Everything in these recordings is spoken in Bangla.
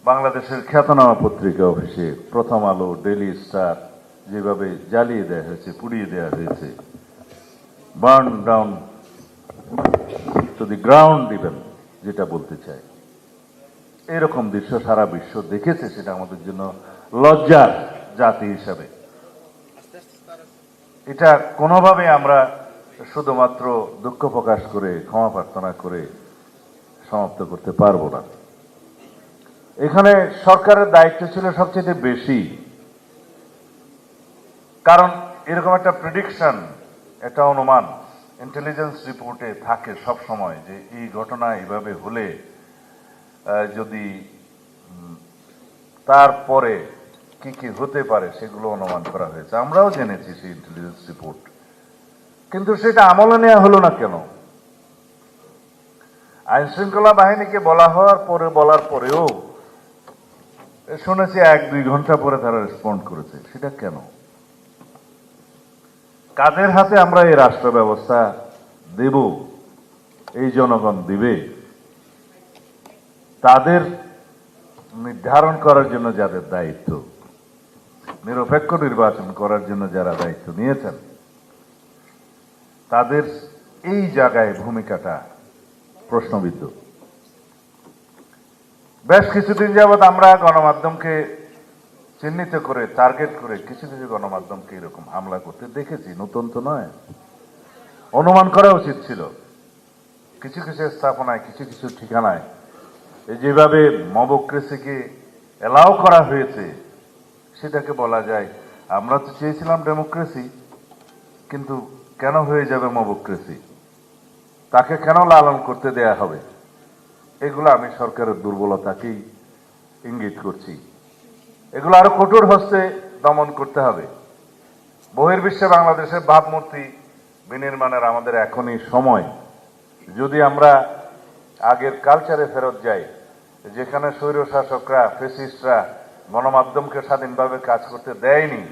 বাংলাদেশের খ্যাতনামা পত্রিকা অফিসে প্রথম আলো, ডেইলি স্টার যেভাবে জ্বালিয়ে দেওয়া হয়েছে, পুড়িয়ে দেওয়া হয়েছে, burn down to the ground even, যেটা বলতে চাই, এরকম দৃশ্য সারা বিশ্ব দেখেছে। সেটা আমাদের জন্য লজ্জার জাতি হিসাবে। এটা কোনোভাবে আমরা শুধুমাত্র দুঃখ প্রকাশ করে, ক্ষমা প্রার্থনা করে সমাপ্ত করতে পারবো না। এখানে সরকারের দায়িত্ব ছিল সবচেয়ে বেশি, কারণ এরকম একটা প্রেডিকশন, একটা অনুমান ইন্টেলিজেন্স রিপোর্টে থাকে সব সময় যে এই ঘটনা এইভাবে হলে যদি তারপরে কি কি হতে পারে সেগুলো অনুমান করা হয়েছে। আমরাও জেনেছি সেই ইন্টেলিজেন্স রিপোর্ট, কিন্তু সেটা আমলে নেওয়া হলো না কেন? আইন শৃঙ্খলা বাহিনীকে বলার পরেও শুনেছি 1-2 ঘন্টা পরে তারা রেসপন্ড করেছে। সেটা কেন? কাদের হাতে আমরা এই রাষ্ট্র ব্যবস্থা দেব? এই জনগণ দিবে। তাদের নির্ধারণ করার জন্য যাদের দায়িত্ব, নিরপেক্ষ নির্বাচন করার জন্য যারা দায়িত্ব নিয়েছেন, তাদের এই জায়গায় ভূমিকাটা প্রশ্নবিদ্ধ। বেশ কিছুদিন যাবৎ আমরা গণমাধ্যমকে চিহ্নিত করে, টার্গেট করে কিছু কিছু গণমাধ্যমকে এরকম হামলা করতে দেখেছি। নতুন তো নয়, অনুমান করা উচিত ছিল। কিছু কিছু স্থাপনায়, কিছু কিছু ঠিকানায় যেভাবে মবক্রেসিকে এলাও করা হয়েছে, সেটাকে বলা যায় আমরা তো চেয়েছিলাম ডেমোক্রেসি, কিন্তু কেন হয়ে যাবে মবক্রেসি? তাকে কেন লালন করতে দেয়া হবে? এগুলো আমি সরকারের দুর্বলতাকেই ইঙ্গিত করছি। এগুলো আরো কঠোর হস্তে দমন করতে হবে। বহির্বিশ্বে বাংলাদেশের ভাবমূর্তি বিনির্মাণের আমাদের এখনই সময়। যদি আমরা আগের কালচারে ফেরত যাই, যেখানে স্বৈরশাসকরা, ফেসিস্টরা গণমাধ্যমকে স্বাধীনভাবে কাজ করতে দেয়নি,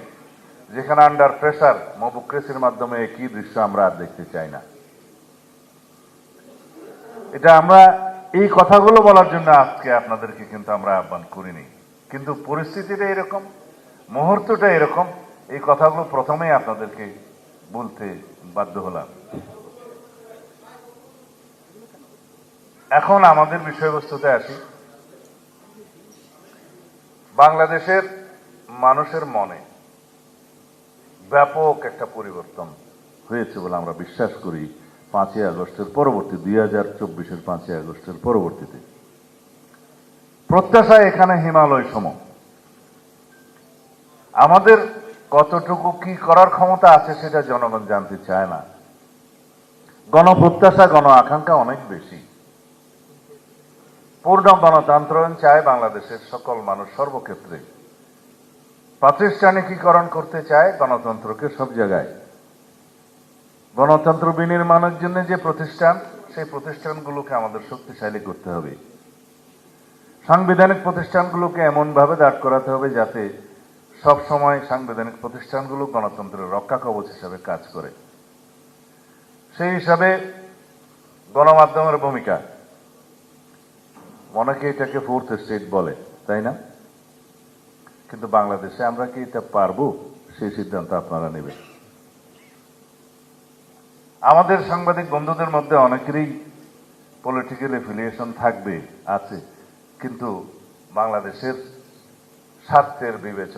যেখানে আন্ডার প্রেসার মবক্রেসির মাধ্যমে একই দৃশ্য আমরা আর দেখতে চাই না। এটা আমরা এই কথাগুলো বলার জন্য আজকে আপনাদেরকে কিন্তু আমরা আহ্বান করিনি, কিন্তু পরিস্থিতিটা এরকম, মুহূর্তটা এরকম, এই কথাগুলো প্রথমেই আপনাদেরকে বলতে বাধ্য হলাম। এখন আমাদের বিষয়বস্তুতে আসি। বাংলাদেশের মানুষের মনে ব্যাপক একটা পরিবর্তন হয়েছে বলে আমরা বিশ্বাস করি 5ই আগস্টের পরবর্তী, 2024-এর 5ই আগস্টের পরবর্তীতে। প্রত্যাশা এখানে হিমালয় সম। আমাদের কতটুকু কি করার ক্ষমতা আছে সেটা জনগণ জানতে চায় না। গণপ্রত্যাশা, গণ আকাঙ্ক্ষা অনেক বেশি। পূর্ণ গণতন্ত্রায়ন চায় বাংলাদেশের সকল মানুষ সর্বক্ষেত্রে। প্রাতিষ্ঠানিকীকরণ করতে চায় গণতন্ত্রকে সব জায়গায়। গণতন্ত্র বিনির্মাণের জন্য যে প্রতিষ্ঠান, সেই প্রতিষ্ঠানগুলোকে আমাদের শক্তিশালী করতে হবে। সাংবিধানিক প্রতিষ্ঠানগুলোকে এমনভাবে দাঁড় করাতে হবে যাতে সব সময় সাংবিধানিক প্রতিষ্ঠানগুলো গণতন্ত্রের রক্ষা কবচ হিসাবে কাজ করে। সেই হিসাবে গণমাধ্যমের ভূমিকা, অনেকে এটাকে 4th স্টেট বলে, তাই না? কিন্তু বাংলাদেশে আমরা কি এটা পারবো? সেই সিদ্ধান্ত আপনারা নেবেন। আমাদের সাংবাদিক বন্ধুদের মধ্যে অনেকেরই পলিটিক্যাল এফিলিয়েশন থাকবে, আছে, কিন্তু বাংলাদেশের স্বার্থের বিবেচনা